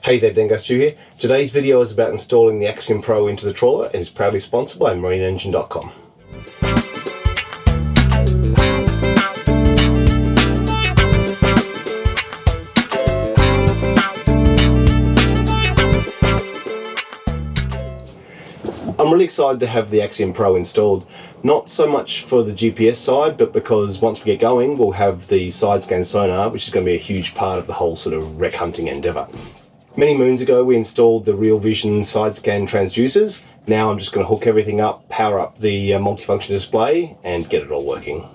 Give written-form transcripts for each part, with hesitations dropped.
Hey there, Dengar Stu here. Today's video is about installing the Axiom Pro into the trawler and is proudly sponsored by MarineEngine.com. I'm really excited to have the Axiom Pro installed, not so much for the GPS side, but because once we get going, we'll have the side scan sonar, which is going to be a huge part of the whole sort of wreck hunting endeavour. Many moons ago, we installed the Real Vision side scan transducers. Now I'm just going to hook everything up, power up the multifunction display, and get it all working.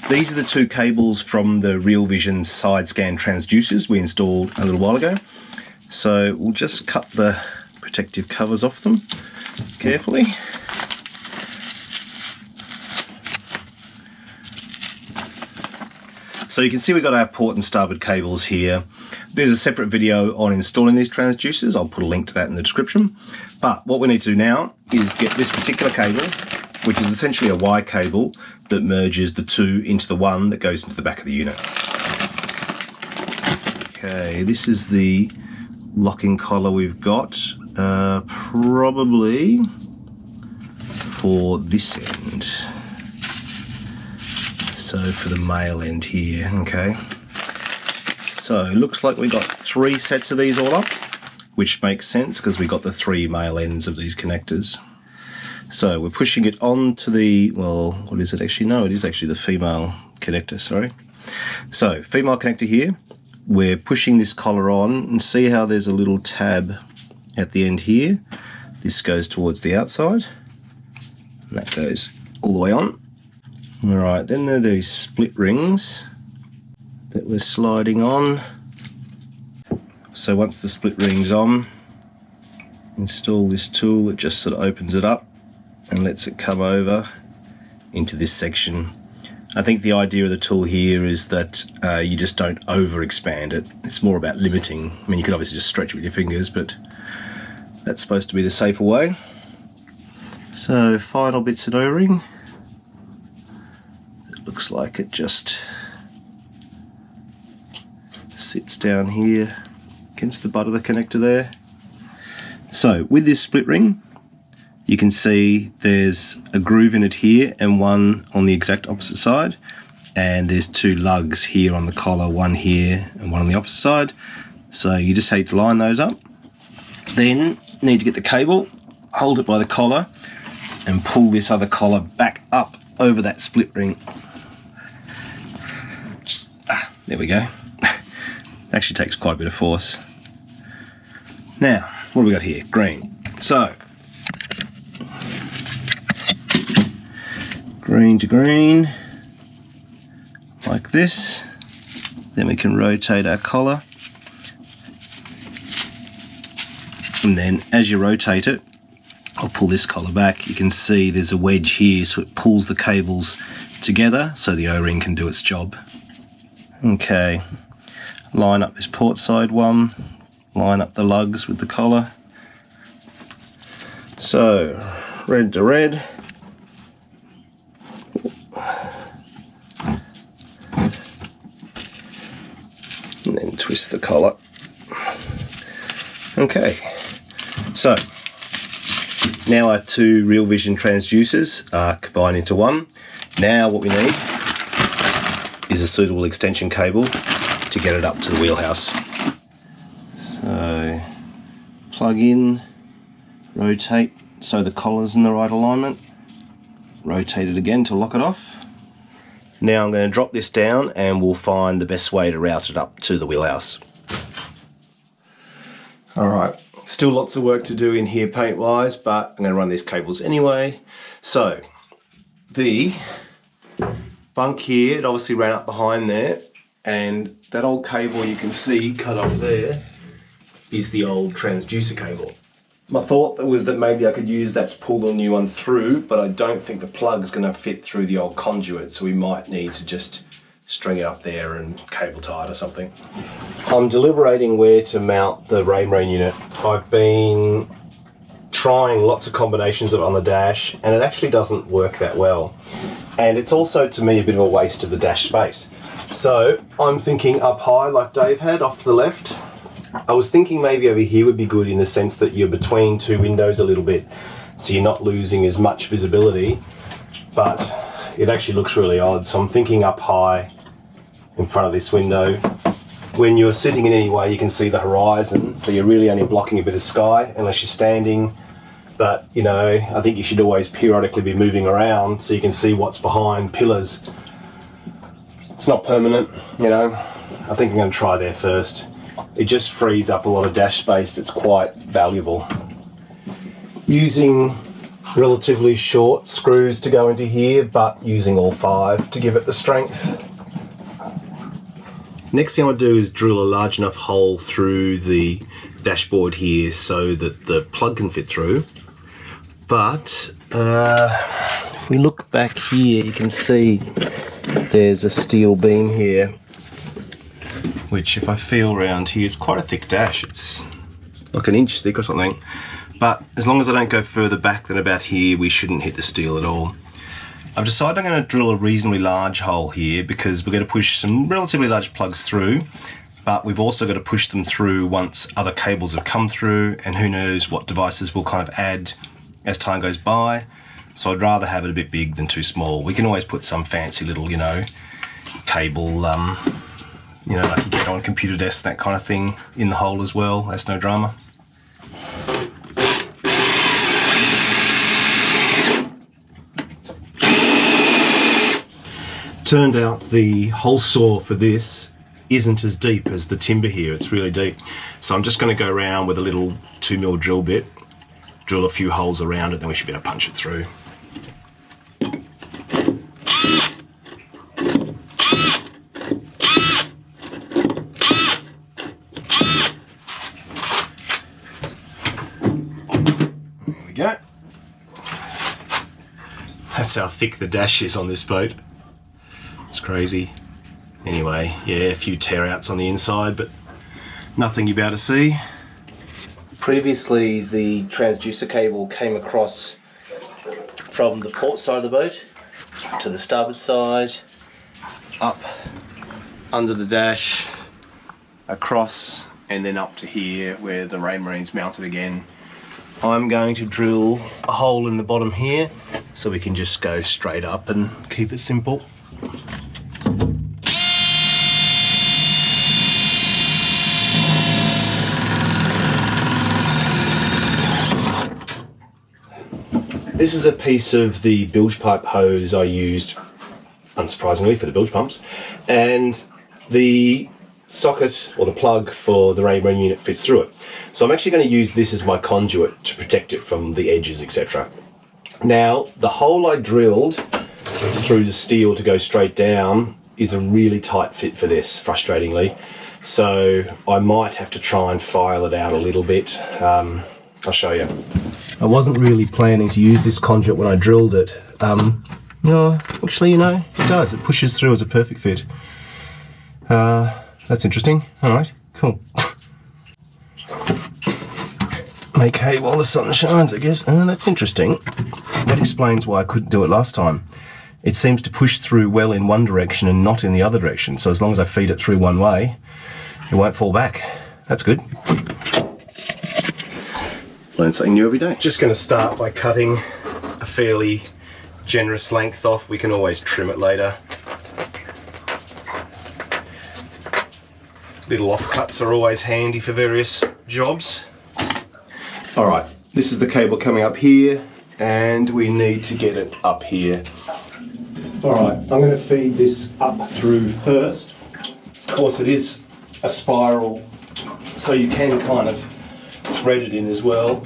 These are the two cables from the Real Vision side scan transducers we installed a little while ago. So we'll just cut the protective covers off them carefully. So you can see we've got our port and starboard cables here. There's a separate video on installing these transducers. I'll put a link to that in the description. But what we need to do now is get this particular cable, which is essentially a Y cable that merges the two into the one that goes into the back of the unit. Okay, this is the locking collar we've got, probably for this end. So for the male end here, okay. So it looks like we got 3 sets of these all up, which makes sense because we got the 3 male ends of these connectors. So we're pushing it onto the, well, what is it actually? No, it is actually the female connector, sorry. So female connector here, we're pushing this collar on and see how there's a little tab at the end here. This goes towards the outside and that goes all the way on. All right, then there are these split rings that we're sliding on. So once the split ring's on, install this tool that just sort of opens it up and lets it come over into this section. I think the idea of the tool here is that you just don't overexpand it. It's more about limiting. I mean, you could obviously just stretch it with your fingers, but that's supposed to be the safer way. So final bits of O-ring. It looks like it just sits down here against the butt of the connector there. So with this split ring, you can see there's a groove in it here and one on the exact opposite side, and there's 2 lugs here on the collar, one here and one on the opposite side. So you just need to line those up. Then you need to get the cable, hold it by the collar and pull this other collar back up over that split ring. There we go. Actually takes quite a bit of force. Now, what have we got here? Green. So, green to green, like this. Then we can rotate our collar. And then as you rotate it, I'll pull this collar back. You can see there's a wedge here, so it pulls the cables together so the O-ring can do its job. Okay, line up this port side one, line up the lugs with the collar. So, red to red. And then twist the collar. Okay, so now our 2 Real Vision transducers are combined into one. Now what we need is a suitable extension cable to get it up to the wheelhouse. So plug in, rotate so the collar's in the right alignment, rotate it again to lock it off. Now I'm going to drop this down and we'll find the best way to route it up to the wheelhouse. Alright, still lots of work to do in here paint wise, but I'm going to run these cables anyway. So the bunk here, it obviously ran up behind there, and that old cable you can see cut off there is the old transducer cable. My thought was that maybe I could use that to pull the new one through, but I don't think the plug is going to fit through the old conduit, so we might need to just string it up there and cable tie it or something. I'm deliberating where to mount the Raymarine unit. I've been trying lots of combinations of it on the dash, and it actually doesn't work that well. And it's also, to me, a bit of a waste of the dash space. So I'm thinking up high like Dave had, off to the left, I was thinking maybe over here would be good in the sense that you're between two windows a little bit, so you're not losing as much visibility, but it actually looks really odd. So I'm thinking up high in front of this window. When you're sitting in any way, you can see the horizon, so you're really only blocking a bit of sky unless you're standing. But, you know, I think you should always periodically be moving around so you can see what's behind pillars. It's not permanent, you know. I think I'm going to try there first. It just frees up a lot of dash space that's quite valuable. Using relatively short screws to go into here, but using all 5 to give it the strength. Next thing I want to do is drill a large enough hole through the dashboard here so that the plug can fit through. But if we look back here, you can see there's a steel beam here, which if I feel around here, it's quite a thick dash. It's like an inch thick or something. But as long as I don't go further back than about here, we shouldn't hit the steel at all. I've decided I'm going to drill a reasonably large hole here because we're going to push some relatively large plugs through, but we've also got to push them through once other cables have come through, and who knows what devices we'll kind of add as time goes by. So I'd rather have it a bit big than too small. We can always put some fancy little, you know, cable, you know, like you get on computer desks, that kind of thing in the hole as well. That's no drama. Turned out the hole saw for this isn't as deep as the timber here. It's really deep. So I'm just going to go around with a little 2mm drill bit, drill a few holes around it, then we should be able to punch it through. There we go. That's how thick the dash is on this boat. It's crazy. Anyway, yeah, a few tear outs on the inside, but nothing you'll be able to see. Previously, the transducer cable came across from the port side of the boat to the starboard side, up under the dash, across, and then up to here where the Raymarine's mounted again. I'm going to drill a hole in the bottom here so we can just go straight up and keep it simple. This is a piece of the bilge pipe hose I used, unsurprisingly, for the bilge pumps, and the socket or the plug for the Raymarine unit fits through it. So I'm actually going to use this as my conduit to protect it from the edges, etc. Now, the hole I drilled through the steel to go straight down is a really tight fit for this, frustratingly. So I might have to try and file it out a little bit. I'll show you. I wasn't really planning to use this conduit when I drilled it. No, actually, you know, it does. It pushes through as a perfect fit. That's interesting. All right, cool. Make hay while the sun shines, I guess. That's interesting. That explains why I couldn't do it last time. It seems to push through well in one direction and not in the other direction. So as long as I feed it through one way, it won't fall back. That's good. Learn something new every day. Just going to start by cutting a fairly generous length off. We can always trim it later. Little offcuts are always handy for various jobs. Alright, this is the cable coming up here, and we need to get it up here. Alright, I'm going to feed this up through first. Of course, it is a spiral, so you can kind of thread it in as well.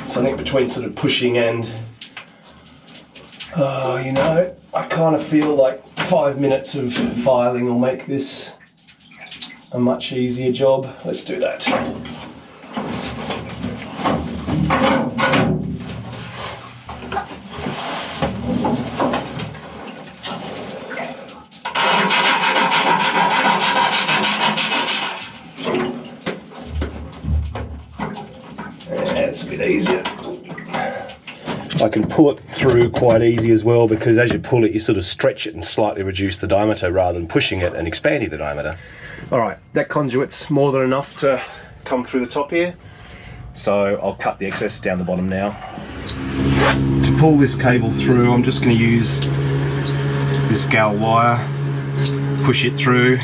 So I think between sort of pushing and, you know, I kind of feel like 5 minutes of filing will make this a much easier job. Let's do that. It's a bit easier. I can pull it through quite easy as well, because as you pull it, you sort of stretch it and slightly reduce the diameter rather than pushing it and expanding the diameter. All right, that conduit's more than enough to come through the top here. So I'll cut the excess down the bottom now. To pull this cable through, I'm just going to use this gal wire, push it through.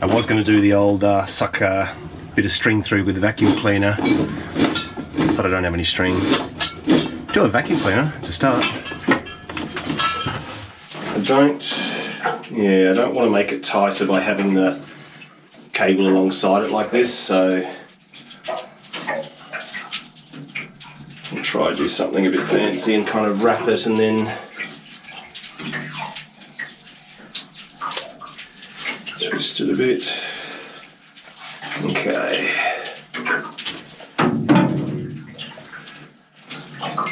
I was going to do the old suck a bit of string through with the vacuum cleaner, but I don't have any string. Do a vacuum cleaner, it's a start. I don't want to make it tighter by having the cable alongside it like this, so I'll try to do something a bit fancy and kind of wrap it and then twist it a bit. Okay.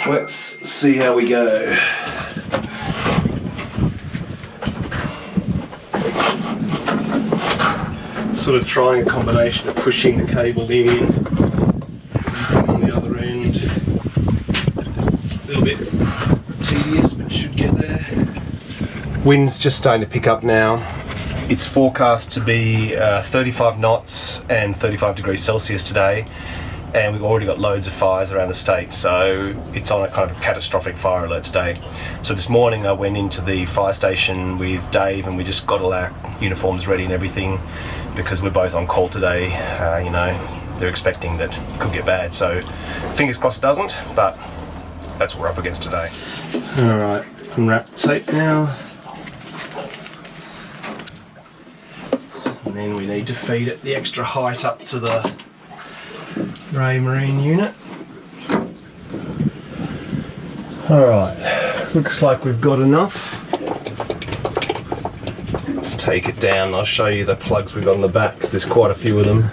Let's see how we go. Sort of trying a combination of pushing the cable in on the other end. A little bit tedious, but should get there. Wind's just starting to pick up now. It's forecast to be 35 knots and 35 degrees Celsius today, and we've already got loads of fires around the state, so it's on a kind of a catastrophic fire alert today. So this morning I went into the fire station with Dave and we just got all our uniforms ready and everything, because we're both on call today. You know, they're expecting that it could get bad, so fingers crossed it doesn't, but that's what we're up against today. Alright, unwrap the tape now. And then we need to feed it the extra height up to the Raymarine unit. Alright, looks like we've got enough. Let's take it down. I'll show you the plugs we've got on the back, because there's quite a few of them.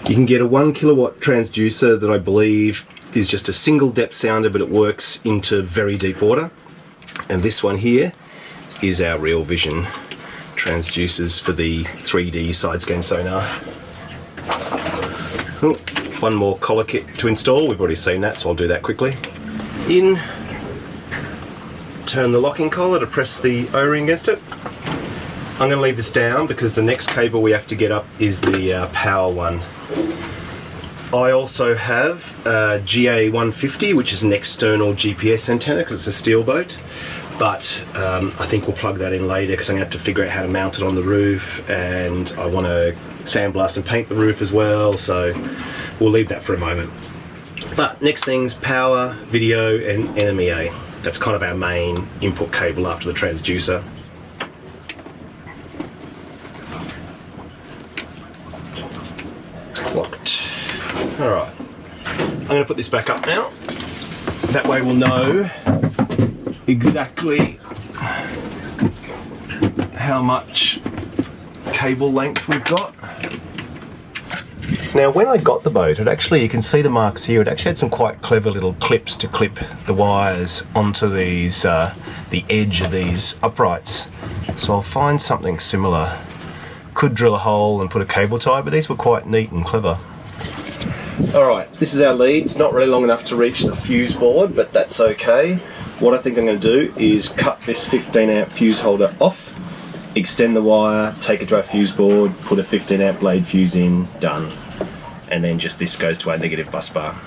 You can get a 1 kilowatt transducer that I believe is just a single depth sounder, but it works into very deep water. And this one here is our Real Vision transducers for the 3D side scan sonar. Oh, one more collar kit to install. We've already seen that, so I'll do that quickly. In, turn the locking collar to press the O-ring against it. I'm going to leave this down because the next cable we have to get up is the power one. I also have a GA150, which is an external GPS antenna because it's a steel boat, but I think we'll plug that in later because I'm going to have to figure out how to mount it on the roof, and I want to sandblast and paint the roof as well, so we'll leave that for a moment. But next thing's power, video and NMEA. That's kind of our main input cable after the transducer. Locked. Alright, I'm going to put this back up now. That way we'll know exactly how much cable length we've got. Now when I got the boat, it actually, you can see the marks here, it actually had some quite clever little clips to clip the wires onto these, the edge of these uprights. So I'll find something similar. Could drill a hole and put a cable tie, but these were quite neat and clever. Alright, this is our lead. It's not really long enough to reach the fuse board, but that's okay. What I think I'm going to do is cut this 15 amp fuse holder off, extend the wire, take it to our fuse board, put a 15 amp blade fuse in, done. And then just this goes to our negative bus bar.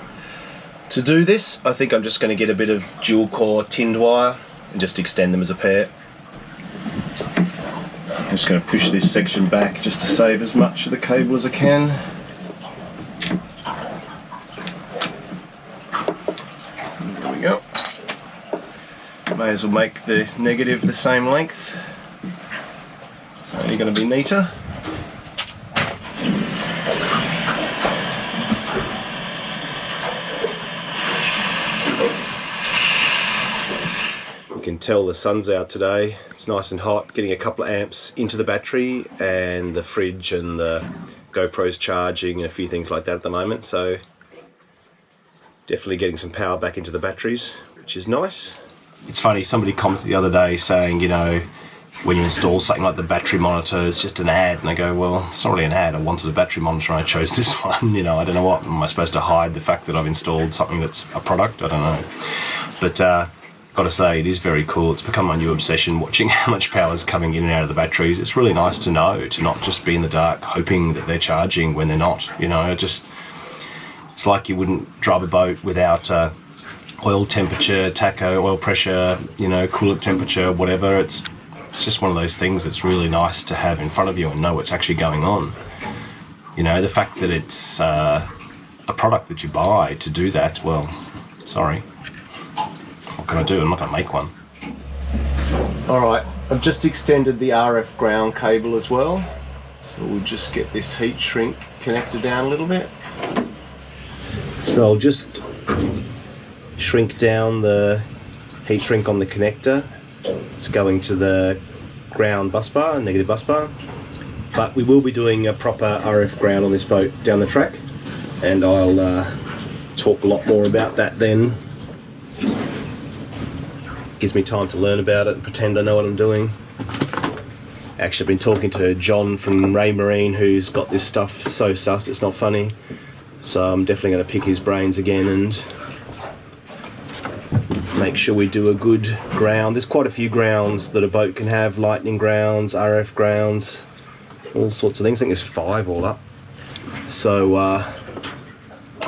To do this, I think I'm just going to get a bit of dual core tinned wire and just extend them as a pair. I'm just going to push this section back just to save as much of the cable as I can. There we go. May as well make the negative the same length. It's only going to be neater. You can tell the sun's out today. It's nice and hot, getting a couple of amps into the battery, and the fridge and the GoPro's charging and a few things like that at the moment, so definitely getting some power back into the batteries, which is nice. It's funny, somebody commented the other day saying, you know, when you install something like the battery monitor, it's just an ad, and I go, well, it's not really an ad. I wanted a battery monitor and I chose this one. You know, I don't know what, am I supposed to hide the fact that I've installed something that's a product? I don't know. But got to say, it is very cool. It's become my new obsession, watching how much power is coming in and out of the batteries. It's really nice to know, to not just be in the dark hoping that they're charging when they're not. You know, it's like you wouldn't drive a boat without oil temperature, tacho, oil pressure, you know, coolant temperature, whatever. It's just one of those things that's really nice to have in front of you and know what's actually going on. You know, the fact that it's a product that you buy to do that, well, sorry. What can I do? I'm not going to make one. Alright, I've just extended the RF ground cable as well. So we'll just get this heat shrink connector down a little bit. So I'll just shrink down the heat shrink on the connector. It's going to the ground bus bar, negative bus bar. But we will be doing a proper RF ground on this boat down the track. And I'll talk a lot more about that then. Gives me time to learn about it and pretend I know what I'm doing. Actually, I've been talking to John from Raymarine, who's got this stuff so sussed it's not funny. So I'm definitely going to pick his brains again and make sure we do a good ground. There's quite a few grounds that a boat can have, lightning grounds, RF grounds, all sorts of things. I think there's 5 all up. So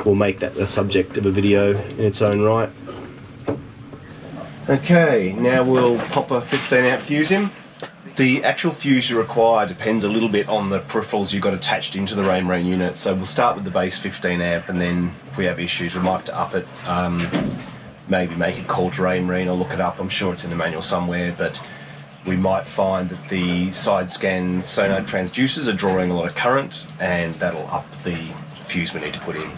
we'll make that the subject of a video in its own right. Okay, now we'll pop a 15 amp fuse in. The actual fuse you require depends a little bit on the peripherals you've got attached into the Raymarine unit. So we'll start with the base 15 amp, and then if we have issues we might have to up it. Maybe make a call to Raymarine or look it up. I'm sure it's in the manual somewhere, but we might find that the side scan sonar transducers are drawing a lot of current, and that'll up the fuse we need to put in.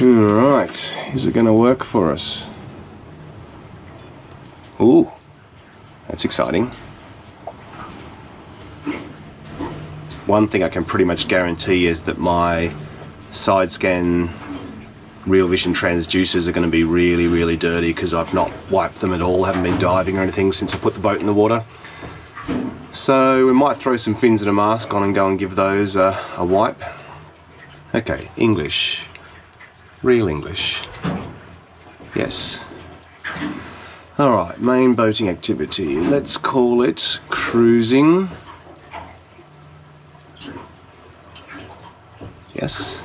Alright, is it going to work for us? Ooh, that's exciting. One thing I can pretty much guarantee is that my side scan real vision transducers are going to be really, really dirty because I've not wiped them at all, haven't been diving or anything since I put the boat in the water. So we might throw some fins and a mask on and go and give those a wipe. Okay, English. Real English. Yes. Alright, main boating activity. Let's call it cruising. Yes.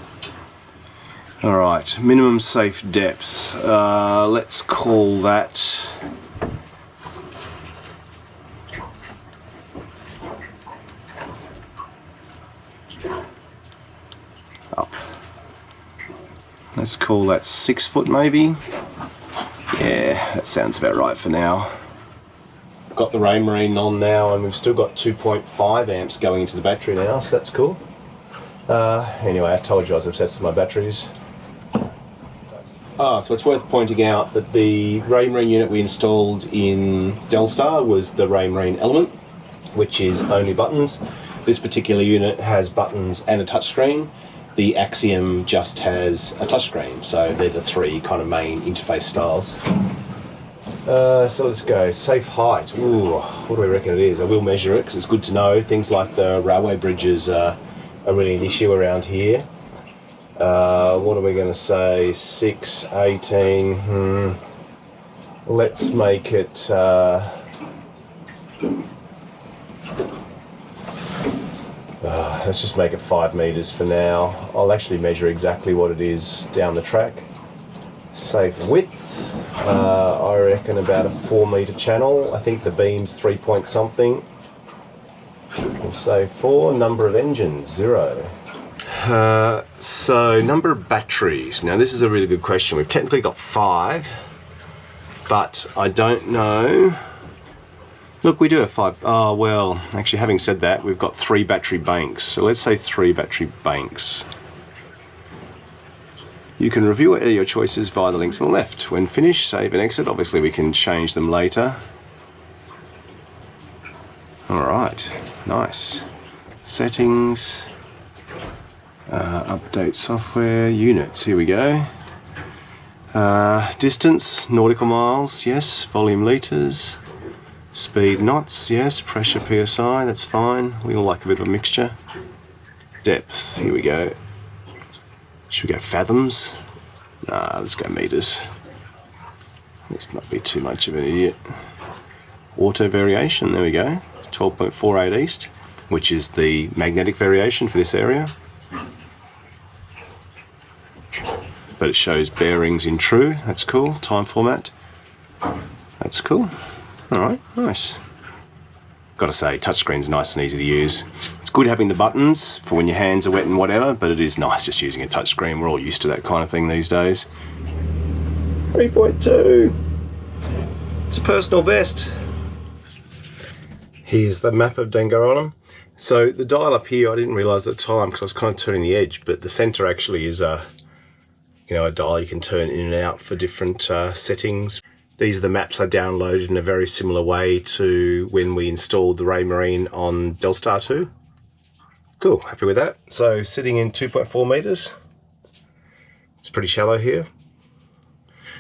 Alright, minimum safe depth. Let's call that up. Let's call that 6 foot maybe. Yeah, that sounds about right for now. Got the Raymarine on now, and we've still got 2.5 amps going into the battery now, so that's cool. Anyway, I told you I was obsessed with my batteries. So it's worth pointing out that the Raymarine unit we installed in Delstar was the Raymarine Element, which is only buttons. This particular unit has buttons and a touchscreen. The Axiom just has a touchscreen, so they're the 3 kind of main interface styles. So let's go. Safe height. Ooh, what do we reckon it is? I will measure it because it's good to know. Things like the railway bridges are really an issue around here. What are we going to say? 6, 18. Let's make it. Let's just make it 5 meters for now. I'll actually measure exactly what it is down the track. Safe width, I reckon about a 4 meter channel. I think the beam's 3 point something. We'll say 4. Number of engines, 0. So number of batteries. Now this is a really good question. We've technically got 5, but I don't know. Look, we do have 5. Oh, well, actually, having said that, we've got 3 battery banks. So let's say 3 battery banks. You can review any of your choices via the links on the left. When finished, save and exit. Obviously, we can change them later. All right, nice. Settings, update software, units. Here we go. Distance, nautical miles, yes. Volume litres. Speed knots, yes. Pressure PSI, that's fine. We all like a bit of a mixture. Depth, here we go. Should we go fathoms? Nah, let's go meters. Let's not be too much of an idiot. Auto variation, there we go. 12.48 east, which is the magnetic variation for this area. But it shows bearings in true, that's cool. Time format, that's cool. Alright, nice. Gotta say, touchscreen's nice and easy to use. It's good having the buttons for when your hands are wet and whatever, but it is nice just using a touchscreen. We're all used to that kind of thing these days. 3.2. It's a personal best. Here's the map of Dangaronnum. So the dial up here, I didn't realise at the time because I was kind of turning the edge, but the centre actually is a dial you can turn in and out for different settings. These are the maps I downloaded in a very similar way to when we installed the Raymarine on Delstar 2. Cool, happy with that. So sitting in 2.4 meters. It's pretty shallow here.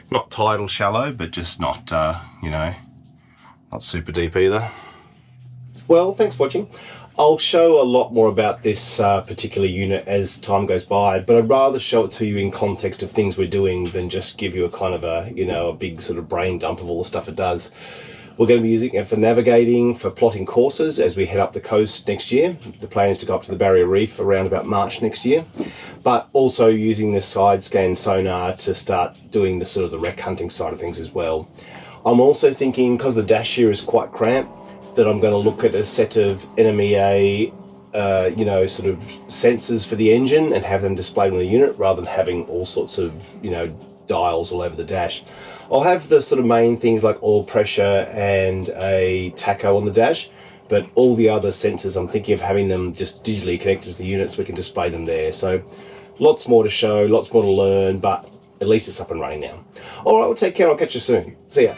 Not tidal shallow, but just not, not super deep either. Well, thanks for watching. I'll show a lot more about this particular unit as time goes by, but I'd rather show it to you in context of things we're doing than just give you a kind of a big sort of brain dump of all the stuff it does. We're going to be using it for navigating, for plotting courses as we head up the coast next year. The plan is to go up to the Barrier Reef around about March next year, but also using the side scan sonar to start doing the sort of the wreck hunting side of things as well. I'm also thinking, because the dash here is quite cramped, that I'm going to look at a set of NMEA, sort of sensors for the engine and have them displayed on the unit rather than having all sorts of, dials all over the dash. I'll have the sort of main things like oil pressure and a tacho on the dash, but all the other sensors, I'm thinking of having them just digitally connected to the unit so we can display them there. So lots more to show, lots more to learn, but at least it's up and running now. All right, well, take care. I'll catch you soon. See ya.